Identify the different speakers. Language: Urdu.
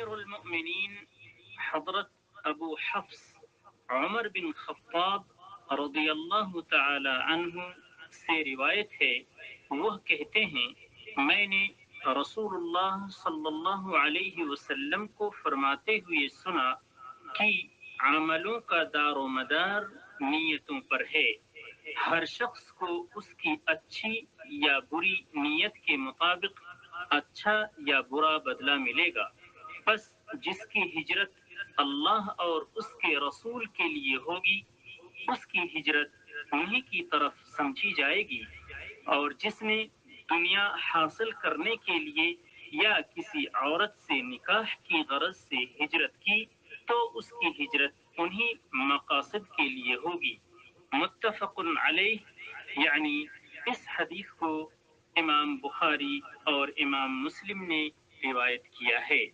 Speaker 1: امیر المؤمنین حضرت ابو حفص عمر بن خطاب رضی اللہ تعالی عنہ سے روایت ہے، وہ کہتے ہیں میں نے رسول اللہ صلی اللہ علیہ وسلم کو فرماتے ہوئے سنا کہ عملوں کا دار و مدار نیتوں پر ہے، ہر شخص کو اس کی اچھی یا بری نیت کے مطابق اچھا یا برا بدلہ ملے گا، بس جس کی ہجرت اللہ اور اس کے رسول کے لیے ہوگی اس کی ہجرت انہی کی طرف سمجھی جائے گی، اور جس نے دنیا حاصل کرنے کے لیے یا کسی عورت سے نکاح کی غرض سے ہجرت کی تو اس کی ہجرت انہی مقاصد کے لیے ہوگی۔ متفق علیہ، یعنی اس حدیث کو امام بخاری اور امام مسلم نے روایت کیا ہے۔